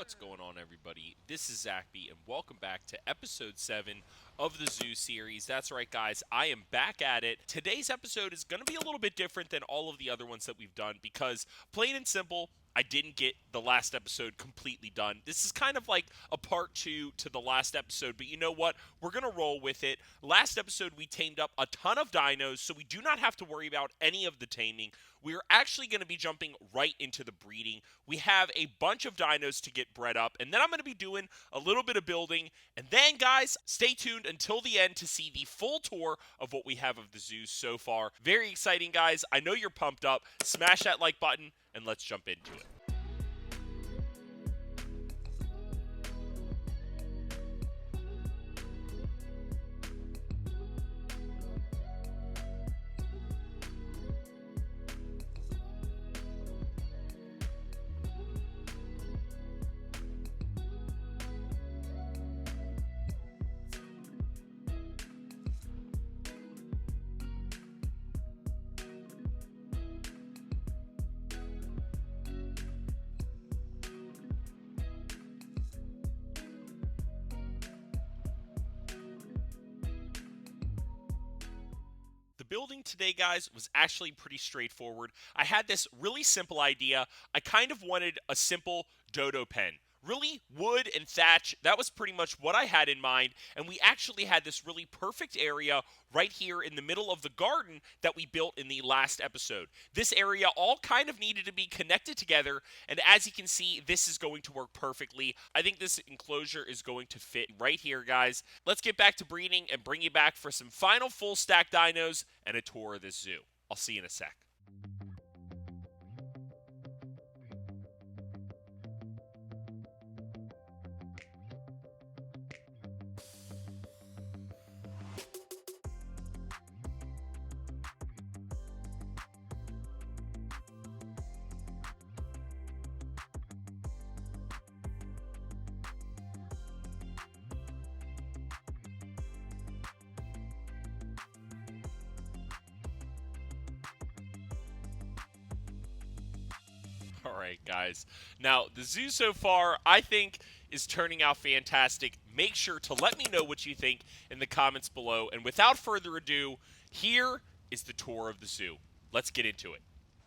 What's going on, everybody? This is Zachby, and welcome back to episode 7 of the Zoo series. That's right, guys. I am back at it. Today's episode is going to be a little bit different than all of the other ones that we've done because, plain and simple, I didn't get the last episode completely done. This is kind of like a part 2 to the last episode, but you know what? We're going to roll with it. Last episode, we tamed up a ton of dinos, so we do not have to worry about any of the taming. We're actually going to be jumping right into the breeding. We have a bunch of dinos to get bred up, and then I'm going to be doing a little bit of building. And then, guys, stay tuned until the end to see the full tour of what we have of the zoo so far. Very exciting, guys. I know you're pumped up. Smash that like button, and let's jump into it. The building today, guys, was actually pretty straightforward. I had this really simple idea. I kind of wanted a simple dodo pen. Really, wood and thatch, that was pretty much what I had in mind, and we actually had this really perfect area right here in the middle of the garden that we built in the last episode. This area all kind of needed to be connected together, and as you can see, this is going to work perfectly. I think this enclosure is going to fit right here, guys. Let's get back to breeding and bring you back for some final full stack dinos and a tour of this zoo. I'll see you in a sec. All right, guys. Now, the zoo so far, I think, is turning out fantastic. Make sure to let me know what you think in the comments below. And without further ado, here is the tour of the zoo. Let's get into it.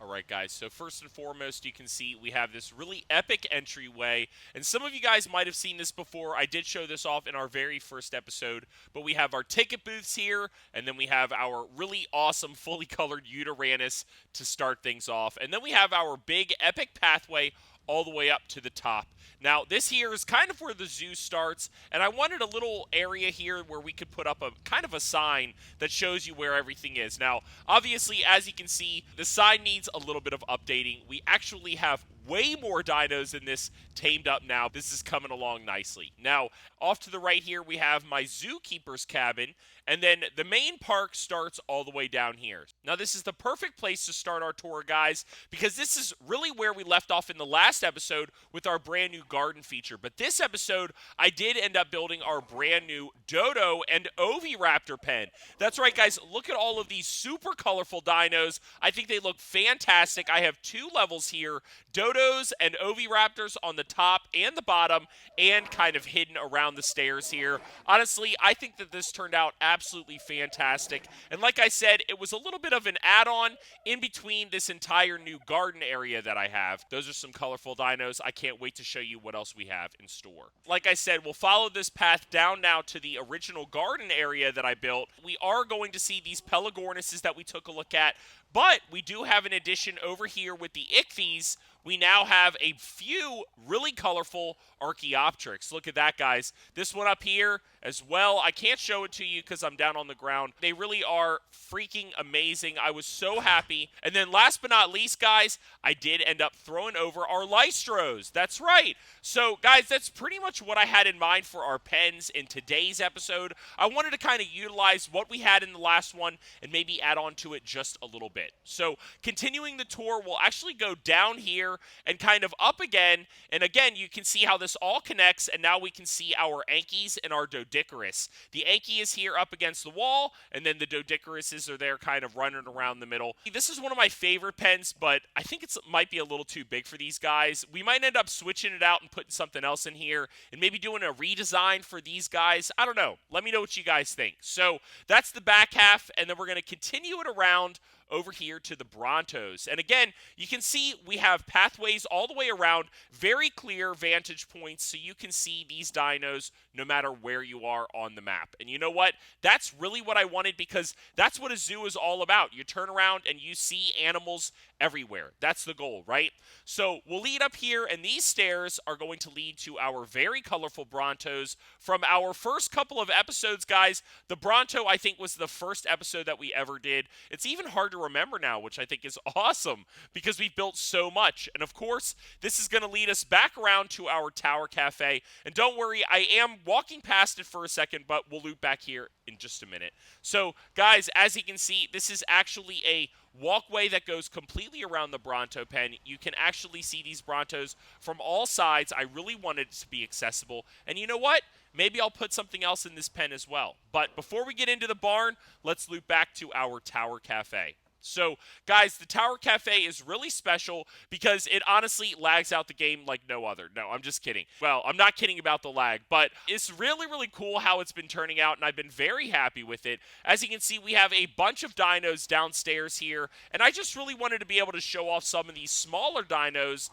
All right, guys, so first and foremost, you can see we have this really epic entryway, and some of you guys might have seen this before. I did show this off in our very first episode, but we have our ticket booths here, and then we have our really awesome fully colored Uranus to start things off, and then we have our big epic pathway all the way up to the top. Now, this here is kind of where the zoo starts, and I wanted a little area here where we could put up a kind of a sign that shows you where everything is. Now, obviously, as you can see, the sign needs a little bit of updating. We actually have way more dinos in this tamed up now. This is coming along nicely. Now, off to the right here, we have my zookeeper's cabin, and then the main park starts all the way down here. Now, this is the perfect place to start our tour, guys, because this is really where we left off in the last episode with our brand new garden feature. But this episode, I did end up building our brand new Dodo and Oviraptor pen. That's right, guys. Look at all of these super colorful dinos. I think they look fantastic. I have 2 levels here, Dodos and Oviraptors on the top and the bottom, and kind of hidden around the stairs here. Honestly, I think that this turned out absolutely fantastic. And like I said, it was a little bit of an add-on in between this entire new garden area that I have. Those are some colorful dinos. I can't wait to show you what else we have in store. Like I said, we'll follow this path down now to the original garden area that I built. We are going to see these Pelagornises that we took a look at, but we do have an addition over here with the Ichthyes. We now have a few really colorful Archaeopteryx. Look at that, guys. This one up here as well. I can't show it to you because I'm down on the ground. They really are freaking amazing. I was so happy. And then last but not least, guys, I did end up throwing over our Lystros. That's right. So, guys, that's pretty much what I had in mind for our pens in today's episode. I wanted to kind of utilize what we had in the last one and maybe add on to it just a little bit. So, continuing the tour, we'll actually go down here here and kind of up again. And again, you can see how this all connects, and now we can see our Ankies and our Doedicurus. The Anki is here up against the wall, and then the Doedicuruses are there kind of running around the middle. This is one of my favorite pens, but I think it might be a little too big for these guys. We might end up switching it out and putting something else in here and maybe doing a redesign for these guys. I don't know. Let me know what you guys think. So that's the back half, and then we're going to continue it around over here to the Brontos. And again, you can see we have pathways all the way around, very clear vantage points, so you can see these dinos no matter where you are on the map. And you know what? That's really what I wanted, because that's what a zoo is all about. You turn around and you see animals everywhere. That's the goal, right? So we'll lead up here, and these stairs are going to lead to our very colorful Brontos. From our first couple of episodes, guys, the Bronto, I think, was the first episode that we ever did. It's even hard to remember now, which I think is awesome, because we've built so much. And of course, this is going to lead us back around to our Tower Cafe. And don't worry, I am walking past it for a second, but we'll loop back here in just a minute. So, guys, as you can see, this is actually a walkway that goes completely around the Bronto pen. You can actually see these Brontos from all sides. I really wanted it to be accessible. And you know what? Maybe I'll put something else in this pen as well. But before we get into the barn, let's loop back to our Tower Cafe. So, guys, the Tower Cafe is really special because it honestly lags out the game like no other. No, I'm just kidding. Well, I'm not kidding about the lag, but it's really, really cool how it's been turning out, and I've been very happy with it. As you can see, we have a bunch of dinos downstairs here, and I just really wanted to be able to show off some of these smaller dinos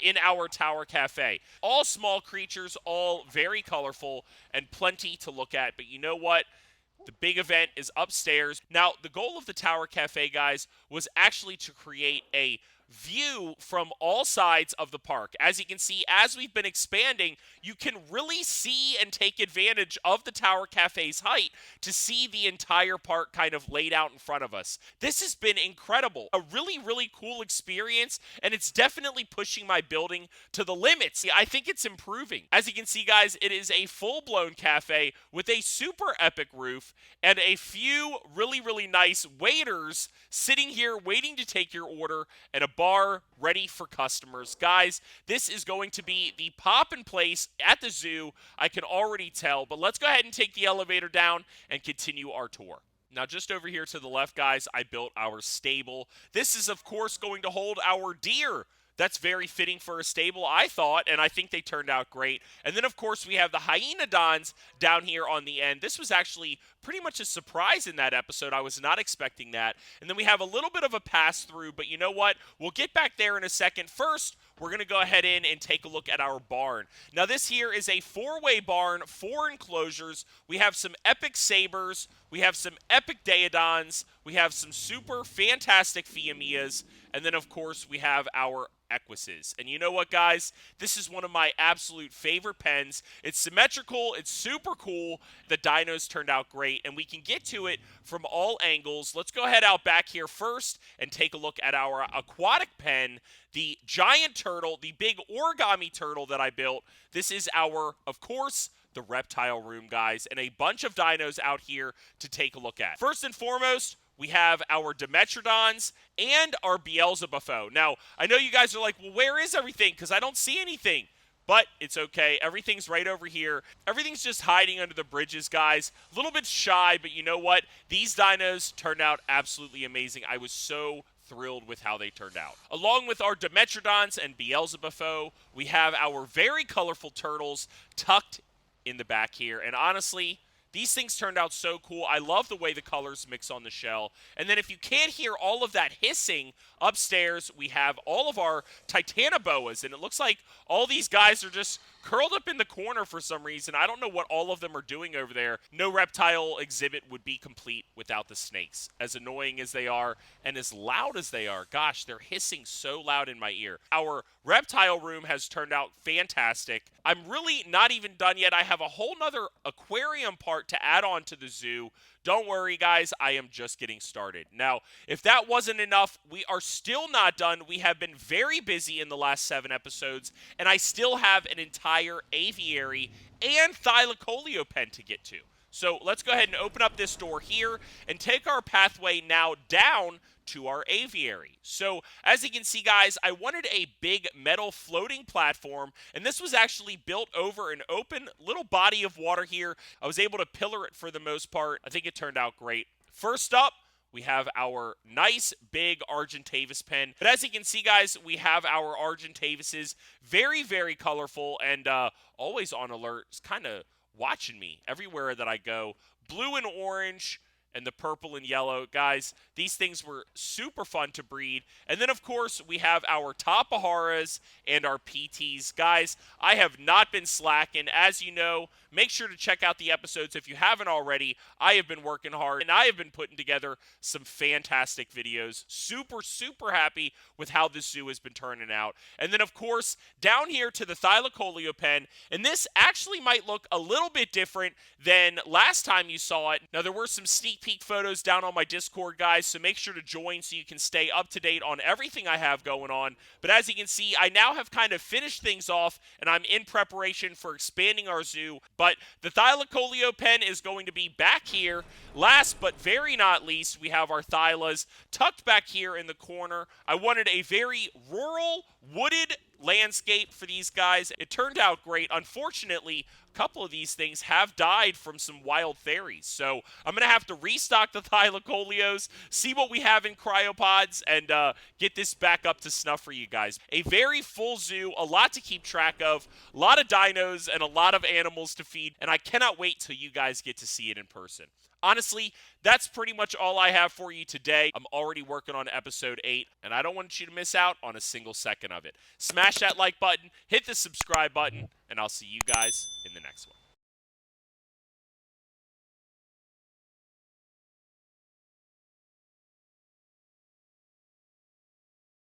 in our Tower Cafe. All small creatures, all very colorful, and plenty to look at. But you know what? The big event is upstairs. Now, the goal of the Tower Cafe, guys, was actually to create a view from all sides of the park. As you can see, as we've been expanding, you can really see and take advantage of the Tower Cafe's height to see the entire park kind of laid out in front of us. This has been incredible. A really, really cool experience, and it's definitely pushing my building to the limits. I think it's improving. As you can see, guys, it is a full-blown cafe with a super epic roof and a few really, really nice waiters sitting here waiting to take your order, and a bar ready for customers. Guys, this is going to be the poppin' place at the zoo. I can already tell, but let's go ahead and take the elevator down and continue our tour. Now, just over here to the left, guys, I built our stable. This is, of course, going to hold our deer. That's very fitting for a stable, I thought, and I think they turned out great. And then, of course, we have the hyenodons down here on the end. This was actually pretty much a surprise in that episode. I was not expecting that. And then we have a little bit of a pass-through, but you know what? We'll get back there in a second. First, we're going to go ahead in and take a look at our barn. Now, this here is a 4-way barn, 4 enclosures. We have some epic sabers. We have some epic Daeodons. We have some super fantastic Fiamias. And then, of course, we have our Equises. And you know what, guys? This is one of my absolute favorite pens. It's symmetrical. It's super cool. The dinos turned out great, and we can get to it from all angles. Let's go ahead out back here first and take a look at our aquatic pen, the giant turtle, the big origami turtle that I built. This is our, of course, the reptile room, guys, and a bunch of dinos out here to take a look at. First and foremost, we have our Dimetrodons and our Beelzebufo. Now, I know you guys are like, well, where is everything? Because I don't see anything. But it's okay. Everything's right over here. Everything's just hiding under the bridges, guys. A little bit shy, but you know what? These dinos turned out absolutely amazing. I was so thrilled with how they turned out. Along with our Dimetrodons and Beelzebufo, we have our very colorful turtles tucked in the back here. And honestly, these things turned out so cool. I love the way the colors mix on the shell. And then if you can't hear all of that hissing, upstairs we have all of our Titanoboas. And it looks like all these guys are just curled up in the corner for some reason. I don't know what all of them are doing over there. No reptile exhibit would be complete without the snakes. As annoying as they are and as loud as they are. Gosh, they're hissing so loud in my ear. Our reptile room has turned out fantastic. I'm really not even done yet. I have a whole nother aquarium part to add on to the zoo. Don't worry, guys, I am just getting started. Now, if that wasn't enough, we are still not done. We have been very busy in the last 7 episodes, and I still have an entire aviary and thylacoleo pen to get to. So let's go ahead and open up this door here and take our pathway now down to our aviary. So as you can see, guys, I wanted a big metal floating platform, and this was actually built over an open little body of water here. I was able to pillar it for the most part. I think it turned out great. First up, we have our nice big Argentavis pen. But as you can see, guys, we have our Argentavises. Very, very colorful and always on alert. It's kind of watching me everywhere that I go. Blue and orange and the purple and yellow. Guys, these things were super fun to breed. And then, of course, we have our Tapaharas and our PTs. Guys, I have not been slacking. As you know, make sure to check out the episodes if you haven't already. I have been working hard, and I have been putting together some fantastic videos. Super, super happy with how this zoo has been turning out. And then, of course, down here to the Thylacoleo pen, and this actually might look a little bit different than last time you saw it. Now, there were some sneak peek photos down on my Discord, guys, so make sure to join so you can stay up to date on everything I have going on. But as you can see, I now have kind of finished things off, and I'm in preparation for expanding our zoo. But the Thylacoleo pen is going to be back here. Last but very not least, we have our Thylas tucked back here in the corner. I wanted a very rural, wooded landscape for these guys. It turned out great. Unfortunately, a couple of these things have died from some wild fairies. So I'm going to have to restock the Thylacoleos, see what we have in cryopods, and get this back up to snuff for you guys. A very full zoo, a lot to keep track of, a lot of dinos, and a lot of animals to feed, and I cannot wait till you guys get to see it in person. Honestly, that's pretty much all I have for you today. I'm already working on episode 8, and I don't want you to miss out on a single second of it. Smash that like button, hit the subscribe button, and I'll see you guys in the next one.